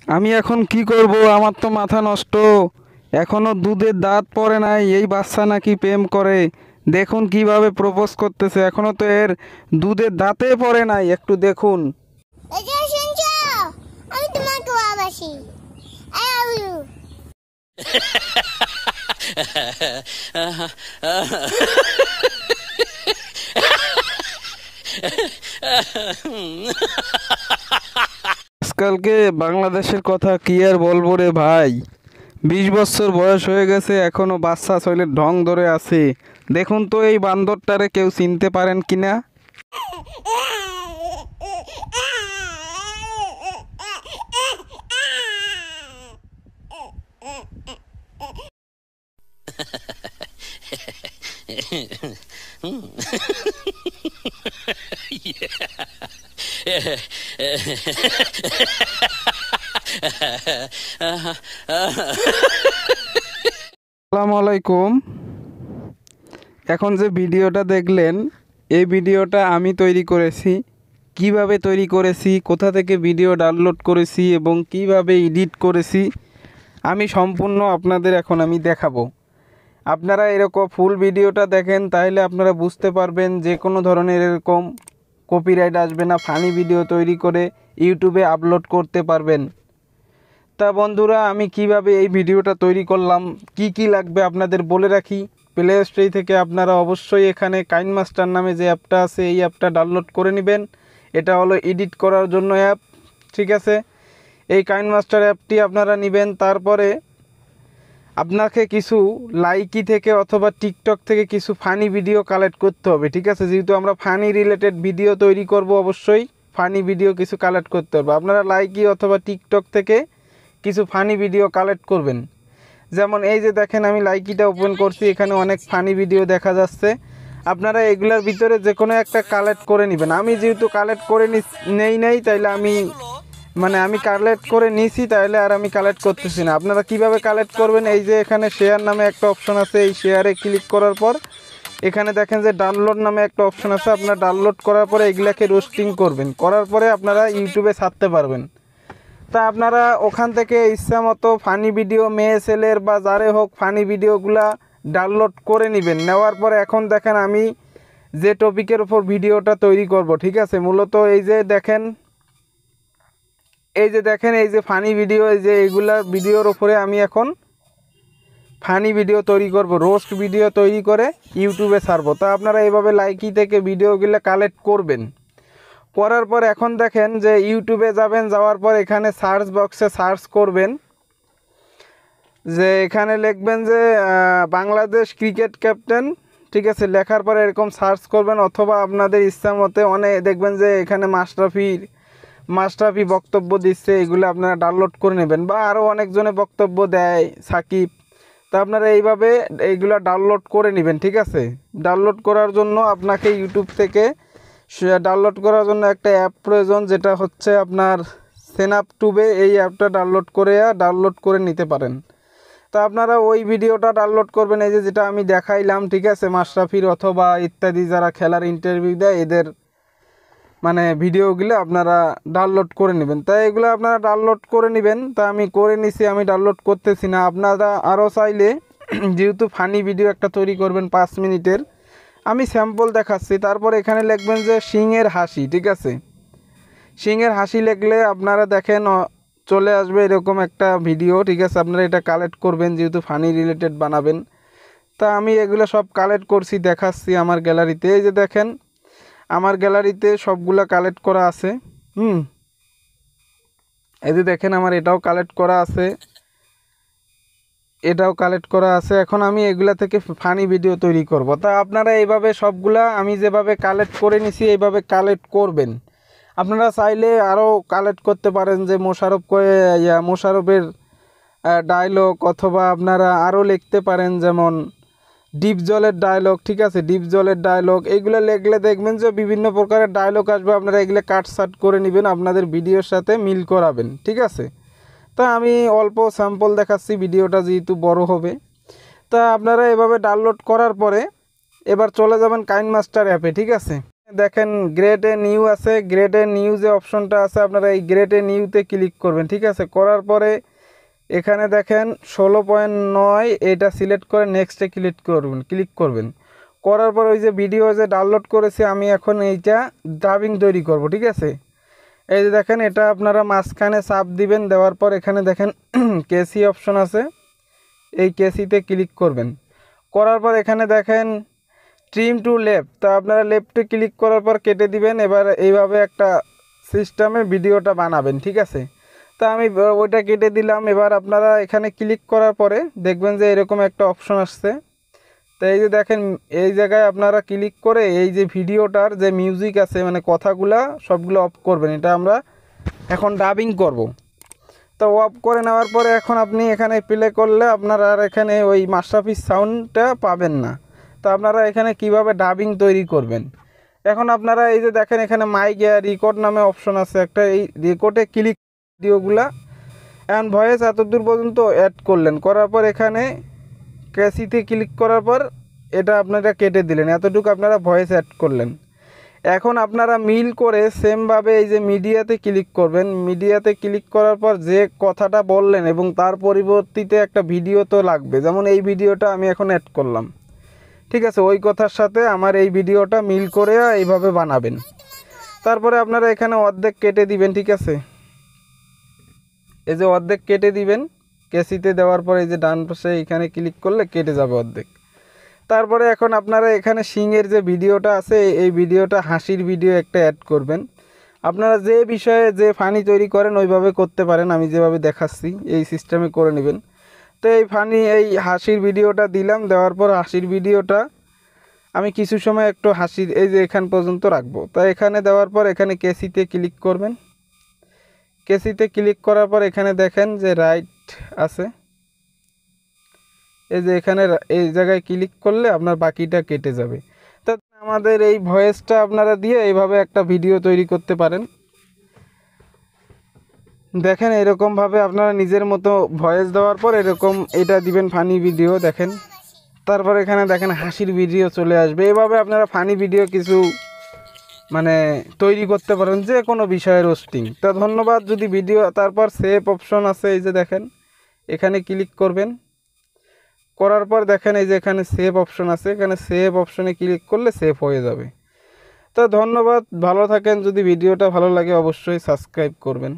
আমি এখন কি করব? আমার তো মাথা নষ্ট। এখনো দুধের দাঁত পড়ে নাই, এই বাচ্চা নাকি প্রেম করে। দেখুন কিভাবে প্রপোজ করতেছে, এখনো তো এর দুধের দাঁতে পড়ে নাই, একটু দেখুন। এই যে শুনছো, আমি তোমাকে ভালোবাসি। I love you. আজকালকে বাংলাদেশের কথা কি আর বলবো রে ভাই। 20 বছর বয়স হয়ে গেছে, এখনো বাচ্চা ছেলের ঢং ধরে আছে। দেখুন তো এই বান্দরটারে কেউ চিনতে পারেন কিনা। আসসালামু আলাইকুম। এখন যে ভিডিওটা দেখলেন, এই ভিডিওটা আমি তৈরি করেছি। কিভাবে তৈরি করেছি, কোথা থেকে ভিডিও ডাউনলোড করেছি এবং কিভাবে এডিট করেছি, আমি সম্পূর্ণ আপনাদের এখন আমি দেখাবো। আপনারা এরকম ফুল ভিডিওটা দেখেন, তাহলে আপনারা বুঝতে পারবেন যে কোনো ধরনের এরকম কপিরাইট আসবে না। ফানি ভিডিও তৈরি করে ইউটিউবে আপলোড করতে পারবেন। তা বন্ধুরা, আমি কিভাবে এই ভিডিওটা তৈরি করলাম, কি কি লাগবে আপনাদের বলে রাখি। প্লে স্টোর থেকে আপনারা অবশ্যই এখানে কাইনমাস্টার নামে যে অ্যাপটা আছে, এই অ্যাপটা ডাউনলোড করে নেবেন। এটা হলো এডিট করার জন্য অ্যাপ, ঠিক আছে। এই কাইনমাস্টার অ্যাপটি আপনারা নেবেন। তারপরে আপনাকে কিছু লাইকি থেকে অথবা টিকটক থেকে কিছু ফানি ভিডিও কালেক্ট করতে হবে, ঠিক আছে। যেহেতু আমরা ফানি রিলেটেড ভিডিও তৈরি করব, অবশ্যই ফানি ভিডিও কিছু কালেক্ট করতে হবে। আপনারা লাইকি অথবা টিকটক থেকে কিছু ফানি ভিডিও কালেক্ট করবেন। যেমন এই যে দেখেন, আমি লাইকিটা ওপেন করছি, এখানে অনেক ফানি ভিডিও দেখা যাচ্ছে। আপনারা এগুলোর ভিতরে যে কোনো একটা কালেক্ট করে নেবেন। আমি যেহেতু কালেক্ট করে নেই তাইলে আমি কালেক্ট করে নিছি, তাহলে আর আমি কালেক্ট করতেছি না। আপনারা কিভাবে কালেক্ট করবেন, এই যে এখানে শেয়ার নামে একটা অপশন আছে, এই শেয়ারে ক্লিক করার পর এখানে দেখেন যে ডাউনলোড নামে একটা অপশন আছে। আপনারা ডাউনলোড করার পরে এগুলাকে রোস্টিং করবেন, করার পরে আপনারা ইউটিউবে ছাড়তে পারবেন। তা আপনারা ওখান থেকে ইচ্ছা মতো ফানি ভিডিও, মেয়ে ছেলের বা যারে হোক ফানি ভিডিওগুলা ডাউনলোড করে নেবেন। নেওয়ার পরে এখন দেখেন আমি যে টপিকের উপর ভিডিওটা তৈরি করব, ঠিক আছে। মূলত এই যে দেখেন এই যে ফানি ভিডিও, এই যে এইগুলা ভিডিওর উপরে আমি এখন ফানি ভিডিও তৈরি করব, রোস্ট ভিডিও তৈরি করে ইউটিউবে ছাড়বো। তা আপনারা এইভাবে লাইকি থেকে ভিডিওগুলো কালেক্ট করবেন। করার পর এখন দেখেন যে ইউটিউবে যাবেন, যাওয়ার পর এখানে সার্চ বক্সে সার্চ করবেন, যে এখানে লিখবেন যে বাংলাদেশ ক্রিকেট ক্যাপ্টেন, ঠিক আছে। লেখার পরে এরকম সার্চ করবেন, অথবা আপনাদের ইচ্ছা মতে অনেক দেখবেন যে এখানে মাশরাফি বক্তব্য দিচ্ছে, এগুলো আপনারা ডাউনলোড করে নেবেন। বা আরও অনেকজনে বক্তব্য দেয়, সাকিব। তা আপনারা এইভাবে এইগুলো ডাউনলোড করে নেবেন, ঠিক আছে। ডাউনলোড করার জন্য আপনাকে ইউটিউব থেকে ডাউনলোড করার জন্য একটা অ্যাপ প্রয়োজন, যেটা হচ্ছে আপনার সেনআপটুবে। এই অ্যাপটা ডাউনলোড করে নিতে পারেন। তা আপনারা ওই ভিডিওটা ডাউনলোড করবেন, এই যে যেটা আমি দেখাইলাম, ঠিক আছে। মাশরাফির অথবা ইত্যাদি যারা খেলার ইন্টারভিউ দেয়, এদের ভিডিওগুলো আপনারা ডাউনলোড করে নেবেন। তাই এগুলো আপনারা ডাউনলোড করে নেবেন। তা আমি করে নিছি, আমি ডাউনলোড করতেছি না। আপনারা আরও চাইলে যেহেতু ফানি ভিডিও একটা তৈরি করবেন 5 মিনিটের, আমি স্যাম্পল দেখাচ্ছি। তারপর এখানে লিখবেন যে সিংহের হাসি, ঠিক আছে। সিংহের হাসি লিখলে আপনারা দেখেন চলে আসবে এরকম একটা ভিডিও, ঠিক আছে। আপনারা এটা কালেক্ট করবেন, যেহেতু ফানি রিলেটেড বানাবেন। তা আমি এগুলো সব কালেক্ট করছি, দেখাচ্ছি আমার গ্যালারিতে। এই যে দেখেন, আমার গ্যালারিতে সবগুলো কালেক্ট করা আছে। এই যে দেখেন, আমার এটাও কালেক্ট করা আছে, এখন আমি এগুলা থেকে ফানি ভিডিও তৈরি করব। তা আপনারা এইভাবে সবগুলা আমি যেভাবে কালেক্ট করে নিছি এইভাবে কালেক্ট করবেন। আপনারা চাইলে আরও কালেক্ট করতে পারেন, যে মোশাররফের ডায়লগ, অথবা আপনারা আরও লিখতে পারেন, যেমন ডিপ জলের ডায়লগ, ঠিক আছে। ডিপ জলের ডায়লগ এইগুলো লিখলে দেখবেন যে বিভিন্ন প্রকারের ডায়লগ আসবে। আপনারা এগুলো কাটসাট করে নেবেন, আপনাদের ভিডিওর সাথে মিল করাবেন, ঠিক আছে। তা আমি অল্প স্যাম্পল দেখাচ্ছি, ভিডিওটা যেহেতু বড় হবে। তা আপনারা এভাবে ডাউনলোড করার পরে এবার চলে যাবেন কাইনমাস্টার অ্যাপে, ঠিক আছে। দেখেন গ্রেড এ নিউ আছে, গ্রেড এ নিউ যে অপশনটা আছে আপনারা এই গ্রেড এ নিউতে ক্লিক করবেন। ঠিক আছে, করার পরে এখানে দেখেন 16.9 এটা সিলেক্ট করে নেক্সটে ক্লিক করবেন। করার পর ওই যে ভিডিও যে ডাউনলোড করেছি আমি এখন এইটা ডাবিং তৈরি করব। ঠিক আছে, এই যে দেখেন এটা আপনারা মাঝখানে চাপ দিবেন, দেওয়ার পর এখানে দেখেন কেসি অপশন আছে, এই কেসিতে ক্লিক করবেন। করার পর এখানে দেখেন ট্রিম টু লেফট, তো আপনারা লেফটে ক্লিক করার পর কেটে দিবেন। এবার এইভাবে একটা সিস্টেমে ভিডিওটা বানাবেন। ঠিক আছে, তা আমি ওইটা কেটে দিলাম। এবার আপনারা এখানে ক্লিক করার পরে দেখবেন যে এরকম একটা অপশন আসছে। তো এই যে দেখেন এই জায়গায় আপনারা ক্লিক করে এই যে ভিডিওটার যে মিউজিক আছে মানে কথাগুলা সবগুলো অফ করবেন। এটা আমরা এখন ডাবিং করব। তো অফ করে নেওয়ার পরে এখন আপনি এখানে প্লে করলে আপনারা আর এখানে ওই মাস্টারপিস সাউন্ডটা পাবেন না। তো আপনারা এখানে কিভাবে ডাবিং তৈরি করবেন, এখন আপনারা এই যে দেখেন এখানে মাইক রেকর্ড নামে অপশন আছে একটা, এই রেকর্ডে ক্লিক ভিডিওগুলা অ্যান্ড ভয়েস এতদূর পর্যন্ত অ্যাড করলেন। করার পর এখানে ক্যাসিতে ক্লিক করার পর এটা আপনারা কেটে দিলেন, এতটুকু আপনারা ভয়েস অ্যাড করলেন। এখন আপনারা মিল করে সেমভাবে এই যে মিডিয়াতে ক্লিক করবেন। মিডিয়াতে ক্লিক করার পর যে কথাটা বললেন এবং তার পরিবর্তিতে একটা ভিডিও তো লাগবে, যেমন এই ভিডিওটা আমি এখন অ্যাড করলাম। ঠিক আছে, ওই কথার সাথে আমার এই ভিডিওটা মিল করে এইভাবে বানাবেন। তারপরে আপনারা এখানে অর্ধেক কেটে দিবেন। ঠিক আছে, এই যে অর্ধেক কেটে দিবেন, কেসিতে দেওয়ার পর এই যে ডান পাশে এখানে ক্লিক করলে কেটে যাবে অর্ধেক। তারপরে এখন আপনারা এখানে সিংয়ের যে ভিডিওটা আছে এই ভিডিওটা হাসির ভিডিও একটা অ্যাড করবেন। আপনারা যে বিষয়ে যে ফানি তৈরি করেন ওইভাবে করতে পারেন, আমি যেভাবে দেখাচ্ছি এই সিস্টেমে করে নেবেন। তো এই ফানি এই হাসির ভিডিওটা দিলাম, দেওয়ার পর হাসির ভিডিওটা আমি কিছু সময় একটু হাসির এই যে এখান পর্যন্ত রাখবো। তো এখানে দেওয়ার পর এখানে কেসিতে ক্লিক করবেন। কেসিতে ক্লিক করার পর এখানে দেখেন যে রাইট আছে, এই যে এখানে এই জায়গায় ক্লিক করলে আপনার বাকিটা কেটে যাবে। তো আমাদের এই ভয়েসটা আপনারা দিয়ে এইভাবে একটা ভিডিও তৈরি করতে পারেন। দেখেন এরকমভাবে আপনারা নিজের মতো ভয়েস দেওয়ার পর এরকম এটা দিবেন ফানি ভিডিও দেখেন। তারপর এখানে দেখেন হাসির ভিডিও চলে আসবে। এভাবে আপনারা ফানি ভিডিও কিছু মানে তৈরি করতে পারেন যে কোনো বিষয়ের রোস্টিং। তো ধন্যবাদ। যদি ভিডিও তারপর সেভ অপশন আছে এই যে দেখেন এখানে ক্লিক করবেন। করার পর দেখেন এই যে এখানে সেভ অপশন আছে, এখানে সেভ অপশনে ক্লিক করলে সেভ হয়ে যাবে। তো ধন্যবাদ, ভালো থাকেন। যদি ভিডিওটা ভালো লাগে অবশ্যই সাবস্ক্রাইব করবেন।